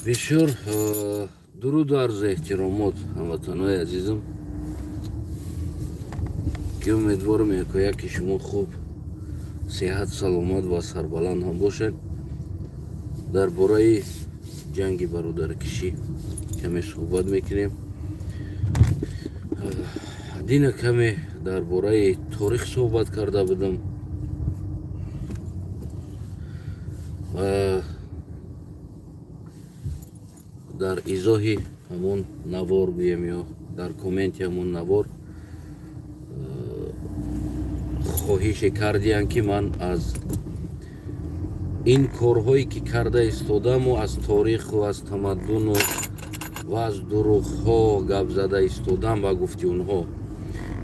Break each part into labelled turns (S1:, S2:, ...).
S1: بسیار درود و عرض احترامات هموطنان عزیزم که امیدوارم یکی شما خوب صحت سلامت و سربلند هم باشند. در باره جنگ برادرکشی کمی صحبت میکنیم. دینا کمی در باره تاریخ صحبت کرده بودم و در ایزاهی همون نوار بیم یا در کومنت همون نوار خواهش کردیم که من از این کارهایی که کرده استادم و از تاریخ و از تمدن و از دروغ ها گپ زده استادم و گفتی اونها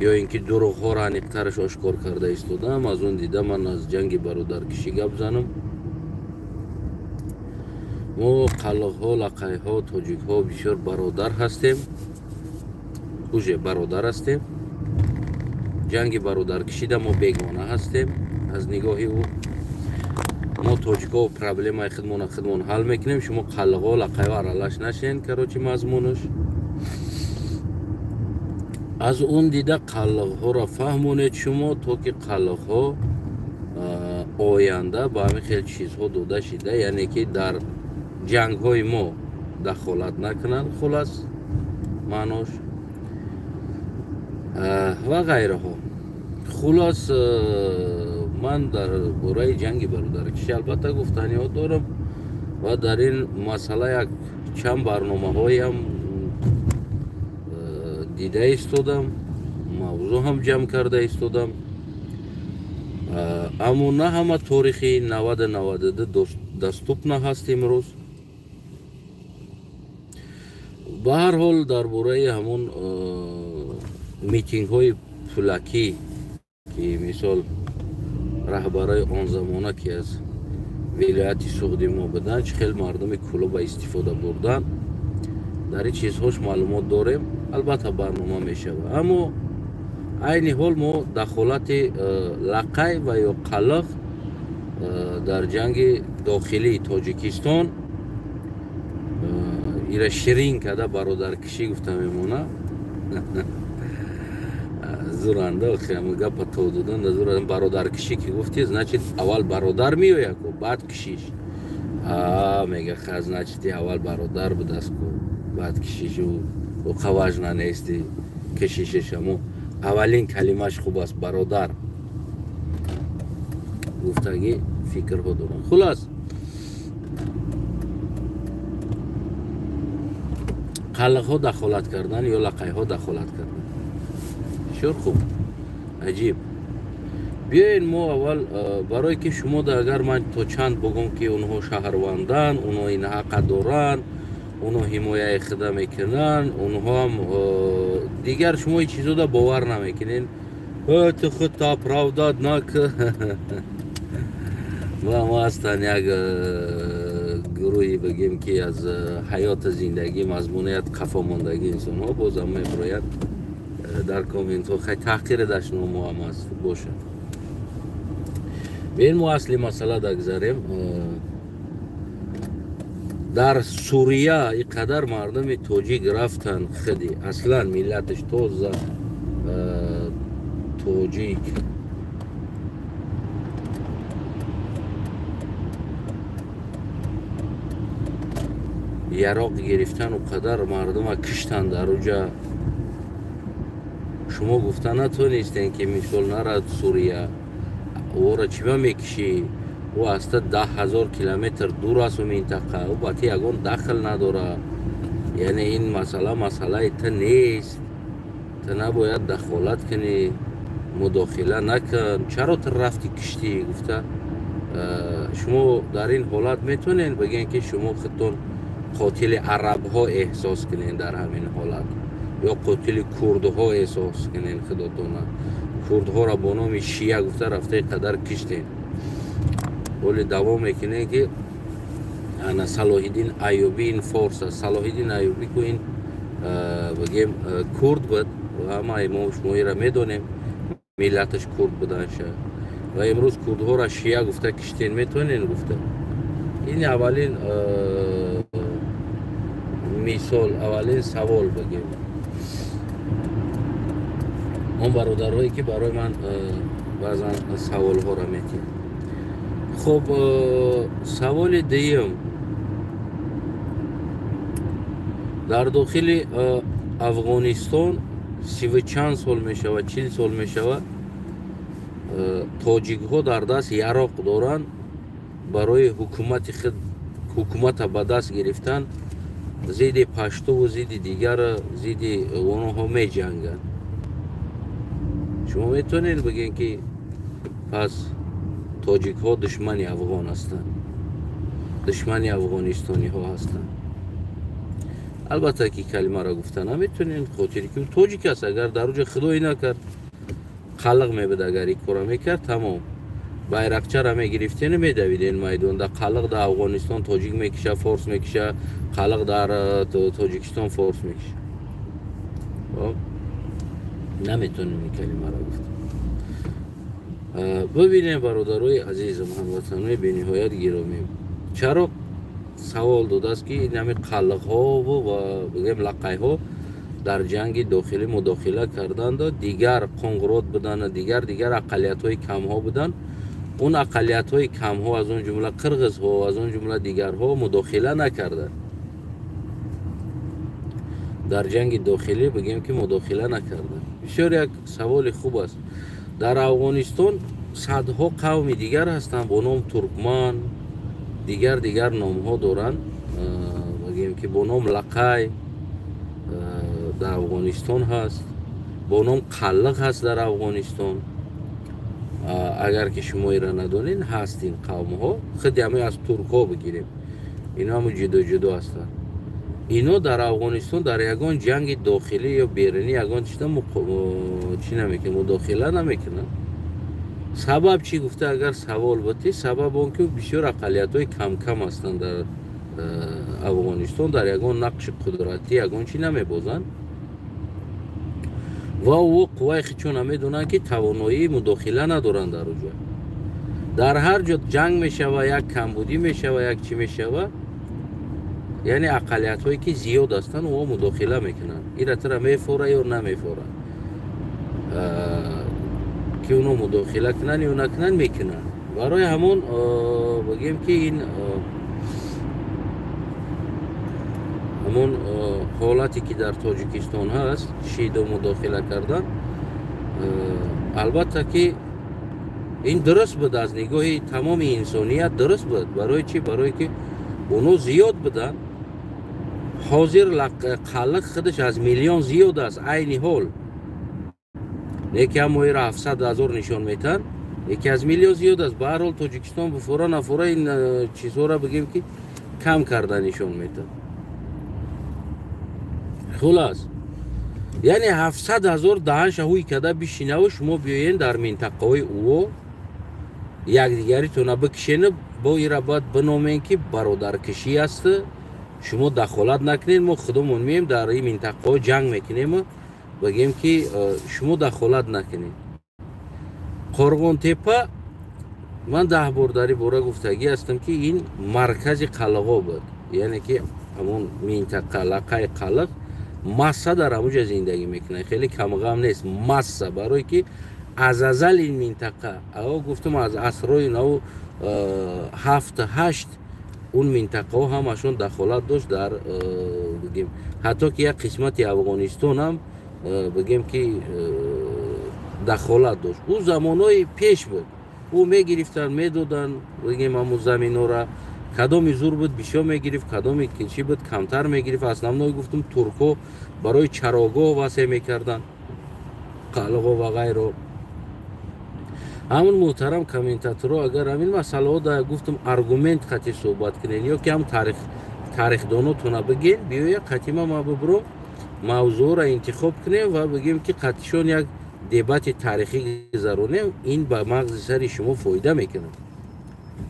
S1: یا اینکه دروغ ها را انیقترش آشکار کرده استادم. از اون دیده من از جنگ برادرکشی گپ زنم. ما قلق ها، لقای ها، تاجیک ها بسیار برادر هستیم، اوژه برادر هستیم. جنگ برادرکشی ده ما بیگانه هستیم. از نگاهی او ما تاجیک ها و پرابلم های خودمون حل میکنیم. شما قلق ها، لقای ها ارالش نشین کراچی مضمونش. از اون دیده قلق ها را فهمونید شما تا که قلق ها آینده با همین خیلی چیزها داده شده، یعنی که در جنگ های ما دخالت نکنن خلاص معناش و غیره ها. خلاص من در باره جنگ برادرکشی البته گفتنی ها دارم و در این مسئله یک چند برنامه های هم دیده استادم، موضوع هم جمع کرده استادم، اما نه همه تاریخی 90 دستوب نه هست امروز. به هر حال در باره همون میتینگ های فلکی که مثال رهبرای آن زمانه که از ولایت سعودی ما بدن چه خیلی مردم کلوب استفاده بردن، در این چیزهاش معلومات داریم. البته برنامه میشه، اما عین حال ما دخالت لقای و یا قلق در جنگ داخلی تاجیکستان ایره شیرین کده برادرکشی گفته میمونه. زورنده خیلی گپ تو دادن زورنده برادرکشی که گفتی значит اول برادر میوید کو بعد کشیش. میگه خز значит اول برادر به دست کو بعد کشیش و خواجنا نیستی کشیشش. همو اولین کلمش خوب است برادر گفتگی فکرها دارم. خلاص قلق ها دخالت کردن یا لقای ها دخالت کردن شور خوب عجیب. بیاین ما اول برای که شما ده اگر من تو چند بگم که اونها شهروندن، اونها این حق دارن، اونها حمایه خدا میکنن، اونها هم دیگر شما این چیزو ده باور نمیکنین. تو خود تا پراوداد نک ما هستن یک گروهی بگیم که از حیات زندگی مضمونیت قفا ماندگی انسان ها بازم میبراید در کامنت ها خیلی تحقیر داشتن ما هم هست باشه. به این ما اصلی مسئله دگذاریم. در سوریه اینقدر مردم تاجیک رفتن خیلی اصلا ملتش توزه تاجیک یراق گرفتن و قدر مردم کشتن در اونجا. شما گفتن نتونستین که مثال نرد سوریه او را چیما میکشی و اصلا 10,000 کیلومتر دور است و منطقه و باتی یگان دخل نداره. یعنی این مسئله تا نیست، تا نباید دخالت کنی، مداخله نکن. چرا تو رفتی کشتی؟ گفته شما در این حالت میتونین بگین که شما خودتون قاتل عرب ها احساس کنین در همین حالت، یا قاتل کرد ها احساس کنین خودتون. کرد ها را با نام شیعه گفته رفته قدر کشتین، ولی دوام میکنه که انا صلاح الدین ایوبی این فورس است. صلاح الدین ایوبی که این بگیم کرد بود و همه ما شما را میدونیم ملتش کرد بودن شه و امروز کرد ها را شیعه گفته کشتین میتونین. گفته این اولین مثال اولین سوال بگیم. اون برادرهایی که برای من بعضا سوال ها را میتیم. خب سوال دیم، در داخل افغانستان 30 چند سال می شود، 40 سال می شود تاجیک ها در دست یراق دارند، برای حکومت به دست گرفتن ضد پشتو و ضد دیگر ضد اونها می جنگند. شما میتونید بگین که پس تاجیک ها دشمن افغان هستند، دشمن افغانستانی ها هستند. البته که کلمه را گفتن نمیتونین، خاطری که تاجیک است اگر در اوج خدایی نکرد قلق میبود، اگر یک کارا میکرد تمام بایرقچه را میگرفتین میدویدین میدون. در قلق در افغانستان تاجیک میکشه، فارس میکشه، قلق در تاجیکستان فارس میکشه. نمیتونین این کلمه را گفتن. ببینیم برادرای عزیزم، هموطنان بی نهایت گرامی، چرا سوال داده است که این همه قلق ها و بگیم لقای ها در جنگ داخلی مداخله کردند، دیگر قنقرات بدن، دیگر اقلیت های کم ها بدن. اون اقلیت های کم ها از اون جمله قرغز ها و از اون جمله دیگر ها مداخله نکردند در جنگ داخلی، بگیم که مداخله نکردند. بسیار یک سوال خوب است. در افغانستان صدها قوم دیگر هستند با نام ترکمان، دیگر نام ها دارن، بگیم که با نام لقای در افغانستان هست، با نام قلق هست در افغانستان. اگر که شما ایرا ندانین هست این قوم ها، خیلی همه از ترک ها بگیریم، اینا هم جدا هستن. اینا در افغانستان در یگان جنگ داخلی یا بیرونی یگان چی نمیکنه، مداخله نمیکنن. سبب چی گفته؟ اگر سوال باتی سبب اون که بسیار اقلیت های کم هستند در افغانستان، در یگان نقش قدرتی یگان چی نمیبازن و او قوای خیچون نمیدونن که توانایی مداخله ندارن در اونجا. در هر جا جنگ میشوه، یک کمبودی میشوه، یک چی میشوه، یعنی اقلیت هایی که زیاد هستن و مداخله میکنن. این را میفوره یا نمیفوره که اونو مداخله کنن یا نکنن میکنن. برای همون بگیم که این همون حالتی که در تاجیکستان هست، شیعه مداخله کردن، البته که این درست بود از نگاه تمام انسانیت، درست بود. برای چی؟ برای که اونو زیاد بدن. حاضر قلق خودش از میلیون زیاد است. عینی حال یکی هم ماهی را 700,000 نشان میتن، یکی از میلیون زیاد است. به هر حال تاجیکستان بفورا نفورا این چیزها را بگیم که کم کرده نشان میتن. خلاص یعنی 700,000 دهن شهوی کده بشینه و شما بیاین در منطقه های او یک دیگری تونه بکشین، با ایره باید بنامین که برادرکشی است. شما دخالت نکنین، ما خودمون میم در این منطقه ها جنگ میکنیم، بگیم که شما دخالت نکنین. قرغون تپه من 10 بار در این باره گفتگی هستم که این مرکز قلقا بود، یعنی که همون منطقه لقای قلق مسه در همونجا زندگی میکنه، خیلی کم غم نیست مسه. برای که از ازل این منطقه گفتم از عصرهای نو 7-8 اون منطقه ها همشون دخالت داشت در بگیم، حتی که یک قسمت افغانستان هم بگیم که دخالت داشت. او زمانهای پیش بود، او میگرفتن میدادن، بگیم همون زمین ها را کدامی زور بود بیشتر میگرفت، کدامی چی بود کمتر میگرفت. اصلا نوی گفتم ترکو برای چراگاه واسه میکردن، قلقا و غیره. همون محترم کامنتاتورها اگر همین مسئله ها در گفتم ارگومنت خطی صحبت کنین یا که هم تاریخ دانوتونه بگین، بیاید قطیما ما ببرم موضوع را انتخاب کنیم و بگیم که قطعشان یک دیبات تاریخی گذرونیم. این به مغز سر شما فایده میکنه،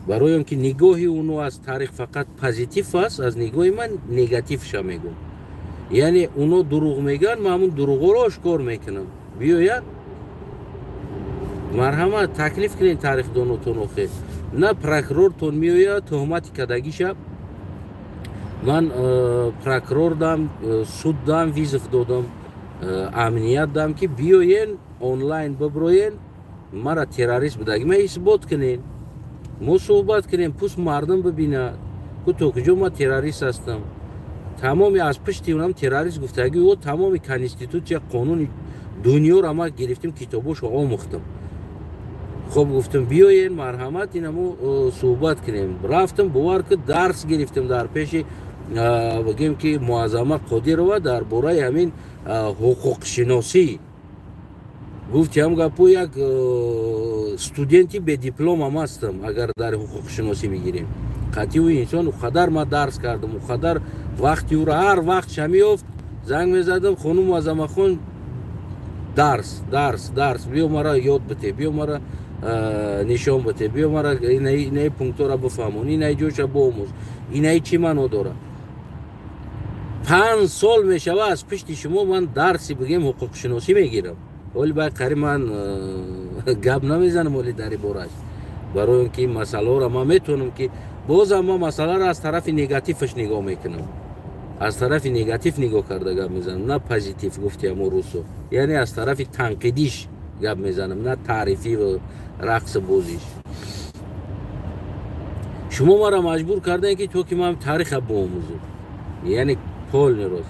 S1: برای اینکه نگاهی اونو از تاریخ فقط پوزیتیو است، از نگاه من نگاتیو شا میگم. یعنی اونو دروغ میگن، من همون دروغ رو آشکار میکنم. بیاید مرحمت تکلیف کنین تاریخ دانوتون. نه پروکورورتون میوید تهمت کدگی شب من پروکرور دام، سود دام، ویزف دادم، امنیت دام که بیاین آنلاین ببروین مرا تروریست بدگی ما اثبات کنین، ما صحبت کنیم، پس مردم ببینه که تو کجا ما تروریست هستم. تمامی از پشتی اونم تروریست گفتگی و تمامی کانستیتوسیون قانون دنیا را ما گرفتیم، کتابوش آموختم. خب گفتم بیاین مرحمت اینمو صحبت کنیم. رفتم باور که درس گرفتم در پیش بگیم که معظمه قادر و در برای همین حقوق شناسی گفتم گپو یک استودنتی به دیپلم هم هستم اگر در حقوق شناسی میگیریم. قطعی و انسان و قدر ما درس کردم و قدر وقتی او را هر وقت شمیافت زنگ میزدم خانم معظمه خان درس بیا مرا یاد بده، بیا مرا نشان بده، بیا مرا اینای پونکتو را بفهمون، اینای جوش را باموز، اینای چی منو داره. 5 سال میشوه از پشت شما من درسی بگیم حقوق شناسی میگیرم، ولی باید قریب من گپ نمیزنم ولی در بارش، برای اینکه این مسئله را ما میتونم که باز ما مسئله را از طرف نگاتیفش نگاه میکنم، از طرف نگاتیف نگاه کرده گپ میزنم، نه پوزیتیو گفتیم روسو، یعنی از طرف تنقیدیش گپ میزنم، نه تعریفی و رقص بازیش. شما ما را مجبور کردن که تو که ما تاریخ بآموزیم، یعنی پول نیروز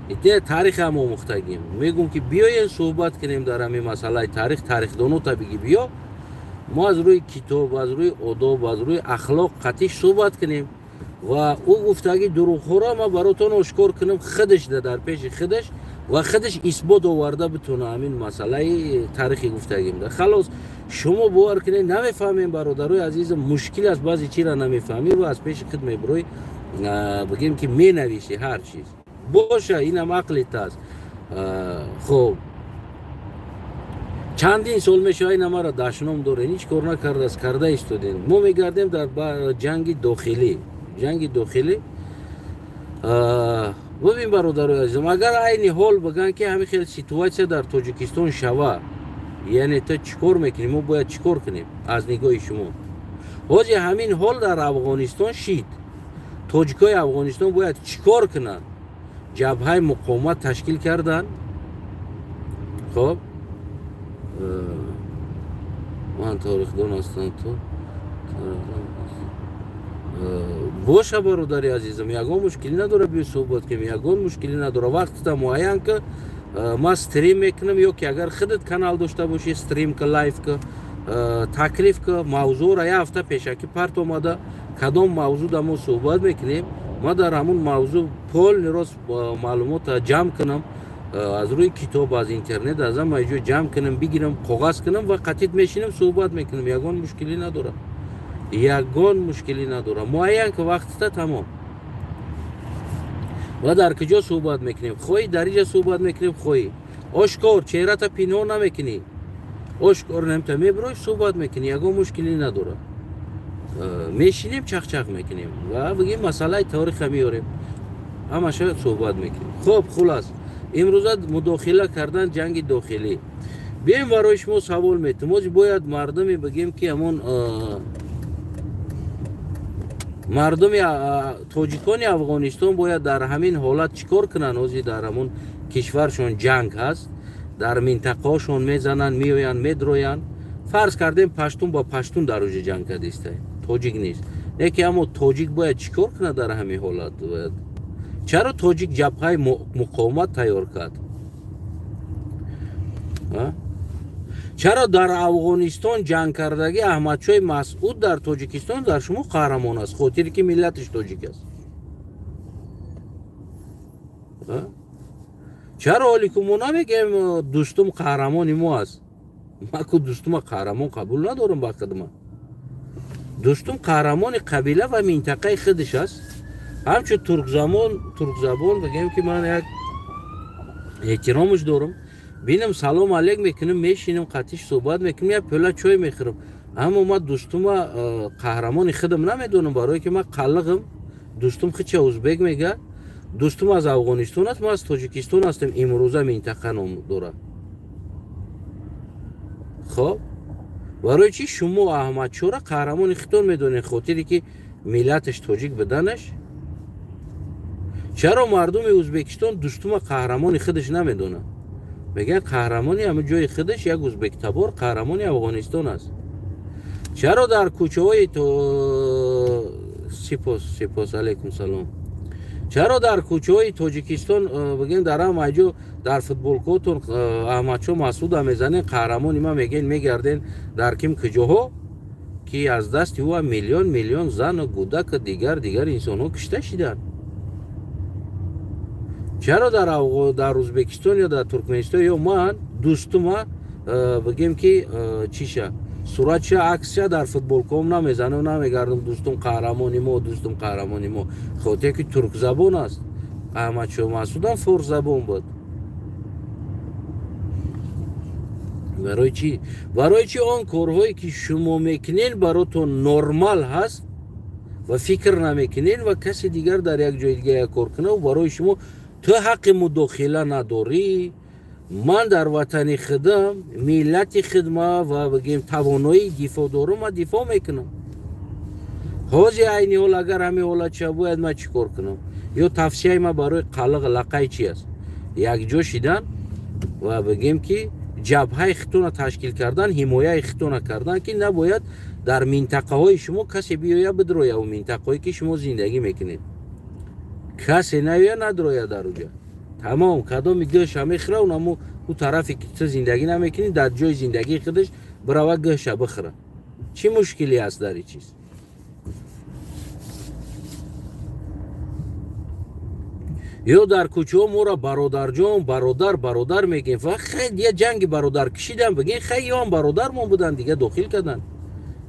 S1: ایده تاریخ هم آموختگیم. میگم که بیاین صحبت کنیم در همین مسئله تاریخ دانو تا بگی بیا ما از روی کتاب، از روی آداب، از روی اخلاق قطعی صحبت کنیم و او گفتگی دروغ را ما براتون آشکار کنم خودش در پیش خودش و خودش اثبات آورده بتونه همین مسئله تاریخی گفتگیم ده. خلاص شما باور کنید نمیفهمیم برادرای عزیز، مشکل از بعضی چی را نمیفهمی و از پیش خود میبروی بگیم که می نویشی هر چیز باشه، اینم عقلت است. خب چندین سال میشه این ما را دشنام داره، هیچ کار نکرده است، کرده ایستادیم. ما میگردیم در جنگ داخلی ببین برادرای عزیزم، اگر این حال بگن که همین خیلی سیتواسیون در تاجیکستان شوه، یعنی تو چیکار میکنی، ما باید چیکار کنیم از نگاه شما؟ حاجی همین حال در افغانستان شید، تاجیکای افغانستان باید چیکار کنن؟ جبهه مقاومت تشکیل کردن. خب من تاریخ دان هستم، تو باشه برادری عزیزم، یگان مشکلی نداره بیا صحبت کنیم، یگان مشکلی نداره. وقت تا معین که ما استریم میکنم یا که اگر خودت کانال داشته باشی استریم که لایف که تکلیف که موضوع را یه هفته پیشکی پرت اومده کدام موضوع در ما صحبت میکنیم، ما در همون موضوع پول نیروز معلومات جمع کنم از روی کتاب، از اینترنت، از هم ایجا جمع کنم بگیرم کاغذ کنم و قطعیت میشینم صحبت میکنم، یگان مشکلی نداره، یگان مشکلی نداره. معین که وقت تا تمام و در کجا صحبت میکنیم خوی در اینجا صحبت میکنیم خوی آشکار چهره تا پینو نمیکنی، آشکار نمیتا میبروی صحبت میکنی، یگان مشکلی نداره. میشینیم چخ میکنیم و بگیم مسئله تاریخ میاریم همشه صحبت میکنیم. خب خلاص امروز مداخله کردن جنگ داخلی. بیایم برای شما سوال میتونم، باید مردمی بگیم که همون مردم تاجیکان افغانستان باید در همین حالت چیکار کنن؟ اوزی در همون کشورشون جنگ هست، در منطقه شون میزنن، میوین میدروین. فرض کردیم پشتون با پشتون در اوج جنگ کردیسته، تاجیک نیست. یکی اما تاجیک باید چیکار کنه در همین حالت؟ باید چرا تاجیک جبهه مقاومت تیار کرد؟ چرا در افغانستان جنگ کردگی احمدشاه مسعود در تاجیکستان در شما قهرمان است، خاطری که ملتش تاجیک است؟ چرا حالی که ما نمیگیم دوستم قهرمان ما است؟ من که دوستم قهرمان قبول ندارم، با خدمت دوستم قهرمان قبیله و منطقه خودش است. همچون ترک زبان بگیم که من یک احترامش دارم، بینم سلام علیک میکنم، میشینم قطعش صحبت میکنم، یا پله چای میخورم، اما ما دوستم قهرمان خودم نمیدونم، برای که من قلقم. دوستم خیلی ازبک میگه دوستم از افغانستان است، ما از تاجیکستان هستیم، امروزه منطقه نام داره. خب برای چی شما احمدشاه را قهرمان خودتون میدونید؟ خاطری که ملتش تاجیک بدنش. چرا مردم ازبکستان دوستم قهرمان خودش نمیدونه؟ میگن قهرمانی همه جای خودش یک ازبک تبار قهرمانی افغانستان است. چرا در کوچه های تو سپاس علیکم سلام. چرا در کوچه های تاجیکستان بگیم در هم اجو در فوتبال کوتون احمدشاه مسعود میزنه قهرمانی ما میگن میگردن در کیم کجاها که از دست او میلیون زن و کودک دیگر انسان ها کشته شدن. چرا در ازبکستان یا در ترکمنستان یا من دوستم بگیم که چیشه صورتش عکسش در فوتبال کوم نمیزنه و نمیگردم دوستم قهرمانی ما خاطر که ترک زبان است. احمدشاه مسعود هم فارس زبان بود. برای چی آن کارهایی که شما میکنین براتون نرمال هست و فکر نمیکنین و کسی دیگر در یک جای دیگه کار کنه و برای شما تو حق مداخله نداری. من در وطن خودم ملت خدمه و بگیم توانایی دفاع دارم و دفاع میکنم. حاضی عینی حال اگر همه حالت شد باید من چیکار کنم؟ یا توصیه ما برای قلق لقای چی است؟ یک جا شدن و بگیم که جبهه خطون تشکیل کردن، حمایه خطون کردن که نباید در منطقه های شما کسی بیاید بدرویه و منطقه هایی که شما زندگی میکنید کسی نیاید ندرویه در اونجا. تمام کدام گوش همه خره و نمو او طرفی که تو زندگی نمیکنی در جای زندگی خودش برای گوش بخره. چی مشکلی هست در این چیز؟ یا در کوچه ها ما را برادر جان برادر میگیم و خیلی یه جنگ برادر کشیدن بگین خیلی هم برادر من بودن دیگه داخل کردن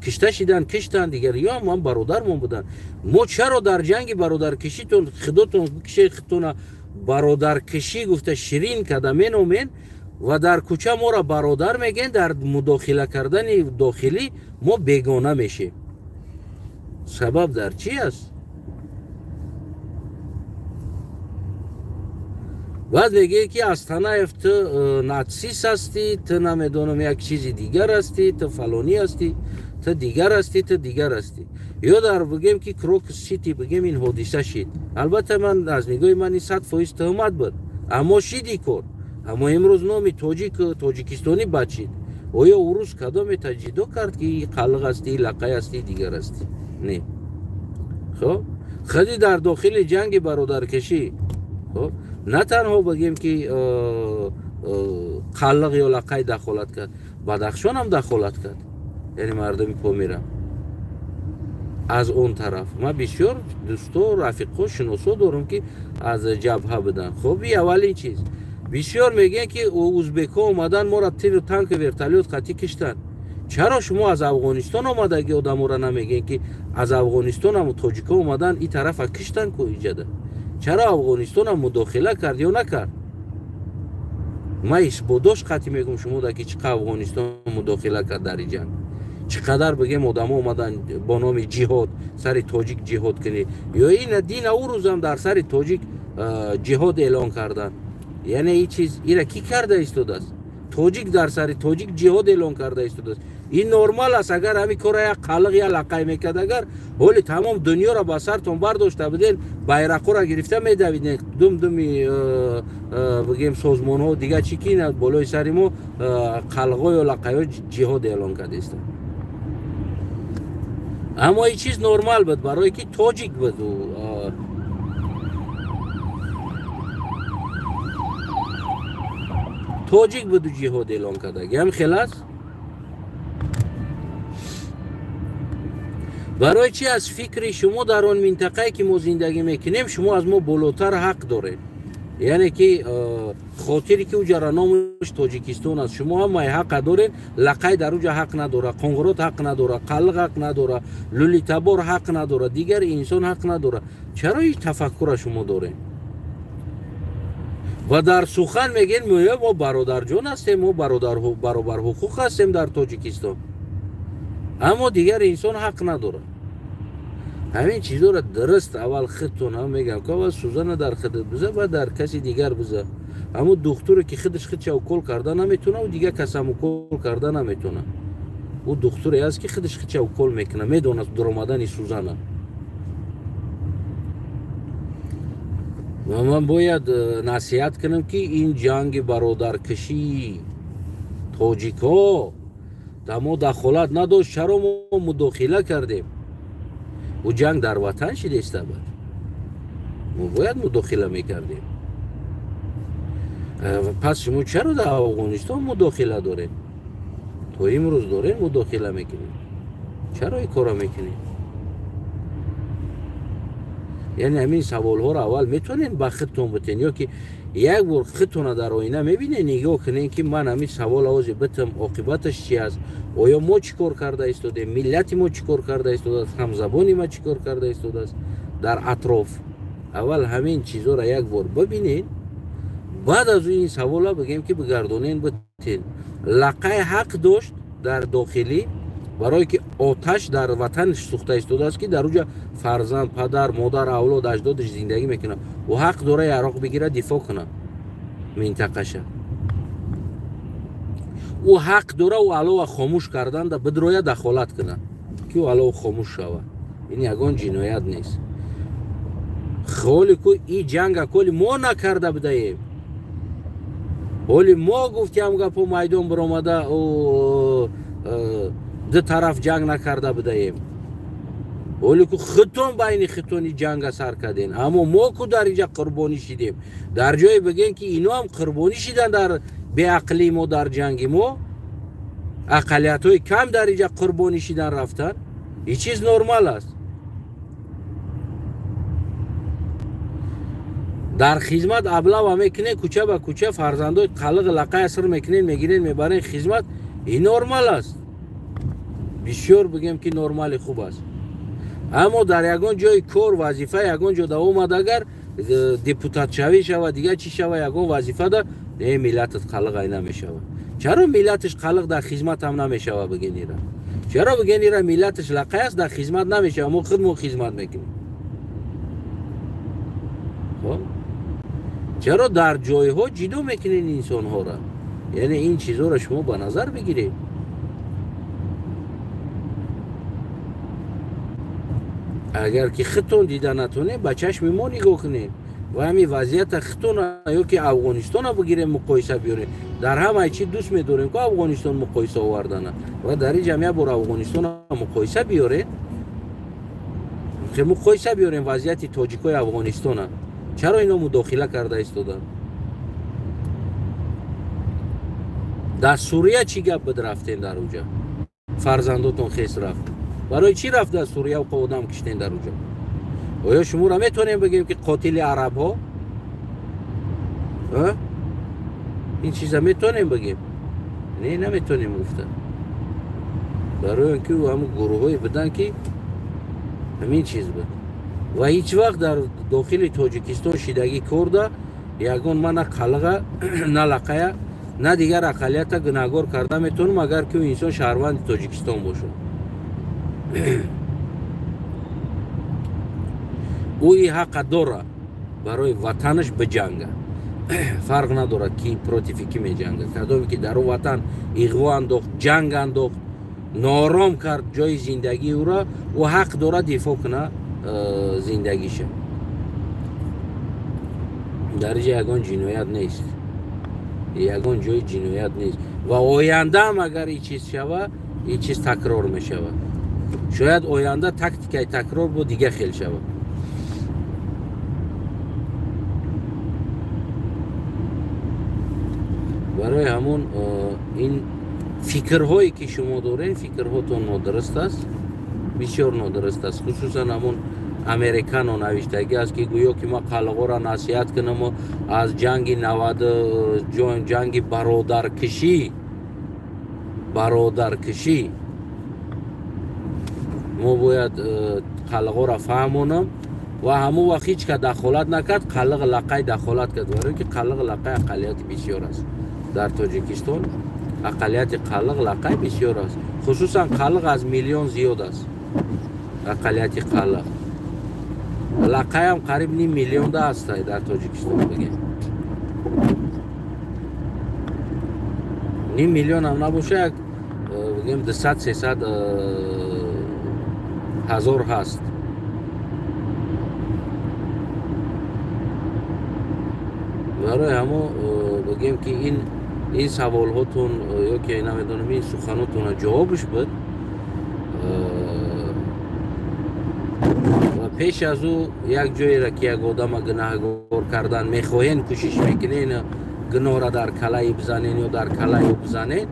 S1: کشته شدن کشتن دیگر یا هم برادر من بودن. ما چرا در جنگ برادر کشیتون خودتون بکشه خودتون برادر کشی گفته شیرین کدامین اومین و در کوچه ما را برادر میگن در مداخله کردن داخلی ما بیگانه میشیم. سبب در چی است؟ بعد میگه که از طرف تو ناتسیس هستی، تو نمیدونم یک چیز دیگر هستی، تو فلانی هستی، تو دیگر هستی. یا در بگیم که کروک سیتی بگیم این حادثه شد. البته من از نگاه من 100% تهمت بود اما شیدی کار. اما امروز نامی تاجیکستانی بچید آیا اوروز کدام تجدید کرد که قلق هستی لقای هستی دیگر هستی؟ نه. خب خودی در داخل جنگ برادرکشی خب نه تنها بگیم که قلق یا لقای دخالت کرد، بدخشان هم دخالت کرد. یعنی مردم پامیره از اون طرف. من بسیار دوستا رفیقا شناسا دارم که از جبهه بدن. خب این اولین چیز. بسیار میگن که ازبک‌ها اومدن ما را تیر و تانک ورتالیت قطعی کشتن. چرا شما از افغانستان آمدگی آدم را نمیگین که از افغانستان هم تاجیک‌ها اومدن این طرف کشتن که ایجاده؟ چرا افغانستان هم مداخله کرد یا نکرد؟ من اسباداش قطعی میگم شما در که چقدر افغانستان مداخله کرد در این جنگ، چقدر بگیم آدم ها اومدن با نام جهاد سر تاجیک جهاد کنی یا این دین او روز هم در سر تاجیک جهاد اعلان کردن. یعنی این چیز ایره کی کرده ایستاده است؟ تاجیک در سر تاجیک جهاد اعلان کرده ایستاده است. این نرمال است. اگر همین کار یک قلق یا لقای میکرد اگر حالی تمام دنیا را با سرتون برداشته بدین بیرق را گرفته میدویدین دم بگیم سازمان ها دیگه چی که بالای سر ما قلق یا لقای جهاد اعلان کرده است. اما این چیز نرمال بود برای که تاجیک بود تاجیک بود و جهاد اعلان کرده هم خلاص. برای چی از فکر شما در آن منطقه که ما زندگی میکنیم شما از ما بالاتر حق دارید. یعنی که خاطری که اوجا را نامش تاجیکستان است شما هم حق دارید. لقای در اوجا حق نداره، قنگرات حق نداره، قلق حق نداره، لولیتابور حق نداره، دیگر انسان حق نداره. چرا این تفکر شما دارید؟ و در سخن میگین ما برادر جان هستیم، ما برابر حقوق هستیم در تاجیکستان، اما دیگر انسان حق نداره. همین چیزا را درست اول خودتون هم میگم که اول سوزن در خودت بزه و در کسی دیگر بزه. اما دکتری که خودش اوکول کرده نمیتونه و دیگه کس هم اوکول کرده نمیتونه. او دکتری است که خودش اوکول میکنه، میدونه در اومدن سوزنه. و من باید نصیحت کنم که این جنگ برادرکشی تاجیکا در ما دخالت نداشت، چرا ما مداخله کردیم؟ او جنگ در وطن شده است، ما باید مداخله میکردیم. پس شما چرا در افغانستان مداخله دارین؟ تا امروز دارین مداخله میکنین، چرا این کارا میکنین؟ یعنی همین سوال ها رو اول میتونین با خودتون بتین، یا که یک بار خودتون در آینه میبینین نگاه کنین که من همین سوال آوازی بتم عاقبتش چی است، آیا ما چی کار کرده ایستاده، ملت ما چی کار کرده ایستاده است، همزبانی ما چی کار کرده ایستاده است در اطراف. اول همین چیزا رو یک بار ببینین، بعد از این سوالا بگیم که بگردونین بتین. لقای حق داشت در داخلی برای که آتش در وطنش سوخته ایستاده است که در اونجا فرزند، پدر، مادر، اولاد، اجدادش زندگی میکنه و حق داره عراق بگیره دفاع کنه منطقه‌ش. او حق داره و علاوه خاموش کردن در بدروی دخالت کنه که او علاوه خاموش شود. این یگان جنایت نیست. خالی که این جنگ کلی ما نکرده بدهیم، ولی ما گفتیم گپا میدان برآمده و دو طرف جنگ نکرده بدهیم، ولی که خودتون بین خودتون جنگ سر کردین. اما ما که در اینجا قربانی شدیم، در جای بگین که اینا هم قربانی شدن در بیعقلی ما، در جنگ ما اقلیت های کم در اینجا قربانی شدن رفتن. این چیز نرمال است. در خدمت ابلا و میکنه کوچه به کوچه فرزندای قلق لقه اثر میکنین میگیرین میبرین خدمت، این نرمال است. بسیار بگیم که نرمال خوب است. اما در یگان جای کار وظیفه یگان جا دوام آمد، اگر دیپوتات شوی شود دیگه چی شود، یگان وظیفه ده نه ملتت قلق ای نمیشود. چرا ملتش قلق در خدمت هم نمیشود؟ بگین ایران چرا بگین ایران ملتش لقه است در خدمت نمیشود، ما خود ما خدمت میکنیم. خب چرا در جای ها جدا میکنین انسان ها را؟ یعنی این چیزها را شما به نظر بگیرید. اگر که خودتون دیده نتونه به چشم ما نگاه کنین و همین وضعیت خودتون یا که افغانستان رو بگیریم مقایسه بیاریم. در همه چی دوست میداریم که افغانستان مقایسه آوردن و در این جمعیت بر افغانستان مقایسه بیاریم، که مقایسه بیاریم وضعیت تاجیکای افغانستان. چرا اینا مداخله کرده ایستادن؟ در سوریه چی گپ بد رفتین در اونجا؟ فرزنداتون خیس رفت، برای چی رفت در سوریه و قدم کشتین در اونجا؟ آیا شما را میتونیم بگیم که قاتل عرب ها؟ این چیزا میتونیم بگیم؟ نه نمیتونیم گفتن. برای اینکه همون گروه های بدن که همین چیز بود و هیچ وقت در داخل تاجیکستان شیدگی کرده یگان من نه قلقه نه لقه نه دیگر اقلیت گناهگار کرده میتونم اگر که انسان شهروند تاجیکستان باشه. او این حق داره برای وطنش بجنگه، فرق نداره کی پروتیفیکی می جنگه. کدامی که در وطن اغوا انداخت، جنگ انداخت، نارام کرد جای زندگی او را، و حق داره دفاع کنه زندگیشه. در اینجا یگان جنایت نیست، یگان جای جنایت نیست و آینده هم اگر این چیز شوه این چیز تکرار می شوه. شاید آینده تکتیک تکرار بود دیگه خیلی شوه. برای همون این فکرهایی که شما دارین فکرهاتون نادرست است، بسیار نادرست است. خصوصا همون امریکن ها نوشتگی است که گویا که ما قلقا را نصیحت کنم و از جنگ 90 جنگ برادرکشی ما باید قلقا را فهمونم و همون وقت هیچ که دخالت نکرد قلق لقای دخالت کرد. برای که قلق لقای اقلیت بسیار است در تاجیکستان، اقلیت قلق لقای بسیار است. خصوصا قلق از میلیون زیاد است. اقلیت قلق لقای هم قریب نیم میلیون ده است در تاجیکستان. بگیم نیم میلیون هم نباشه، بگیم 200-300 هزار هست. برای همو بگیم که این سوال هاتون یا که نمیدونم این سخناتون جوابش بود و پیش از او یک جایی را که یک آدم گناهگار کردن میخواهین کوشش میکنین گناه را در کلای بزنین یا در کلای بزنین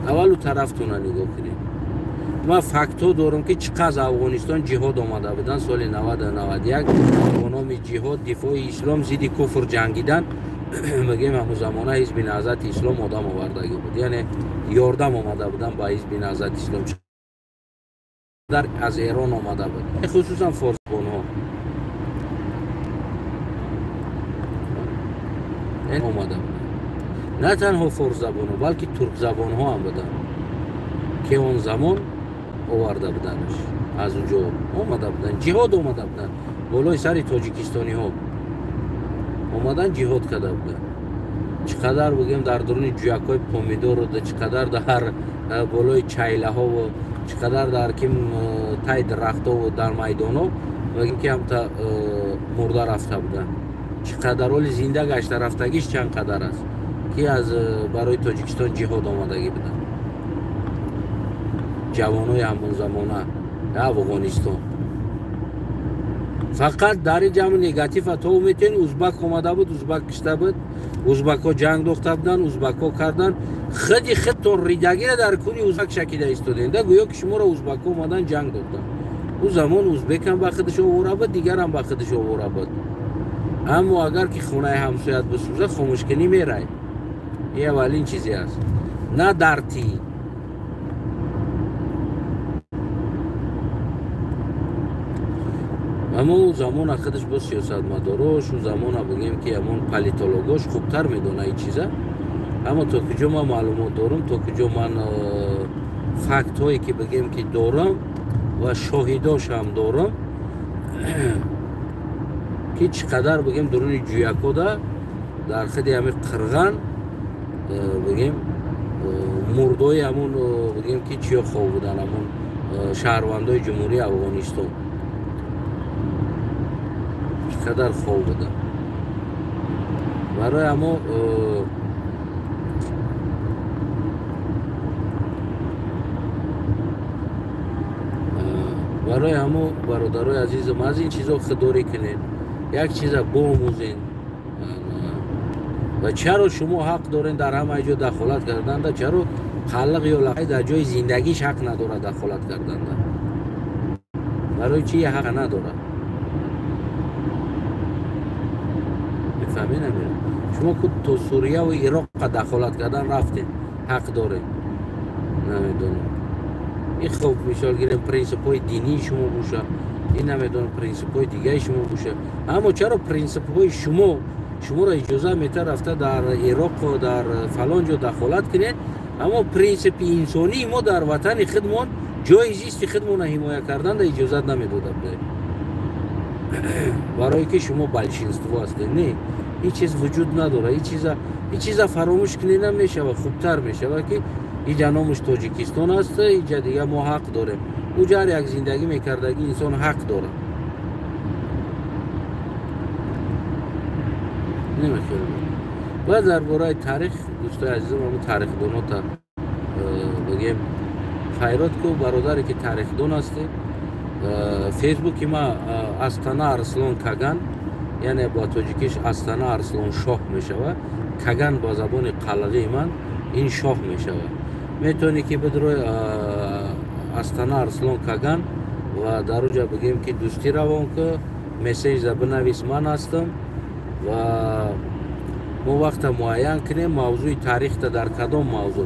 S1: اولو طرفتون نگاه کنین. ما فکتو دارم که چقدر افغانستان جهاد آمده بودن سال 90-91 با نام جهاد دفاع اسلام ضد کفر جنگیدن بگیم همون زمانه حزب نهضت اسلام آدم آوردگی بود، یعنی یاردم آمده بودن با حزب نهضت اسلام در از ایران آمده بود، خصوصا فارس زبان ها این آمده بود، نه تنها فارس زبان ها بلکه ترک زبان ها هم بودن که اون زمان آورده بودنش، از اونجا آمده بودن جهاد آمده بودن، بالای سر تاجیکستانی ها آمدن جهاد کرده بودن. چقدر بگیم در درون جویکای پومیدور و چقدر در بالای چایله ها و چقدر در کم تای درخت ها و در میدان ها بگیم که هم تا مرده رفته بودن، چقدر حال زنده گشته رفتگیش چند قدر است که از برای تاجیکستان جهاد آمدگی بودن جوانای همون زمانه افغانستان. فقط در جمع نگاتیو تا میتین ازبک اومده بود، ازبک کشته بود، ازبک ها جنگ داخته بودن، ازبک ها کردن خودتون ریدگی را در کنی ازبک شکیده ایستادین ده گویا که شما را ازبک ها اومدن جنگ داختن. اون زمان ازبک هم با خودش آوره بود، دیگر هم با خودش آوره بود، اما اگر که خونه همسایت بسوزه خاموش کنی میره. این اولین چیزی است، نه درتی. اما اون زمان خودش با سیاست مداراش، اون زمان بگیم که همون پلیتولوگاش خوبتر میدونه این چیزا. اما تا کجا من معلومات دارم، تا کجا من فکت هایی که بگیم که دارم و شاهداش هم دارم که چقدر بگیم درون جویکا در خیلی همین قرغن بگیم مردای همون بگیم که چیا خواه بودن، همون شهروندای جمهوری افغانستان چقدر خواه بودن. برای اما برای همو برادرای عزیزم از این چیزا خداری کنید، یک چیز بآموزین و چرا شما حق دارین در همه جا دخالت کردن، چرا خلق یا لقای در جای زندگیش حق نداره دخالت کردن، برای چی حق نداره؟ میفهمین؟ شما که تو سوریه و عراق دخالت کردن رفتین، حق دارین. نمیدونم این خوب مثال گیرم پرینسیپ های دینی شما باشه، این نمیدونم پرینسیپ های دیگه شما باشه، اما چرا پرینسیپ های شما را اجازه میته رفته در عراق و در فلان جا دخالت کنید، اما پرینسیپ انسانی ما در وطن خودمان جایزی است که خودمان حمایت کردن در اجازه نمیداده بده، برای که شما بلشینستو هستید. نه، این چیز وجود نداره، این چیزا فراموش کنید نمیشه و خوبتر میشه که اینجا نامش تاجیکستان است، اینجا دیگه ما حق داریم، اونجا یک زندگی میکردگی انسان حق داره. نمیخوام و درباره تاریخ دوستای عزیزم همون تاریخ دوناتا بگیم خیرات کو برادری که تاریخ دون است. فیسبوک ما استانا ارسلان کاگان، یعنی با تاجیکیش استانا ارسلان شاه میشوه، کاگان با زبان قلقی من این شاه میشوه. میتونی که بدروی استانا ارسلان کاگان و در اونجا بگیم که دوستی روان که مسیج بنویس من هستم و ما وقت معین کنیم موضوع تاریخ در کدام موضوع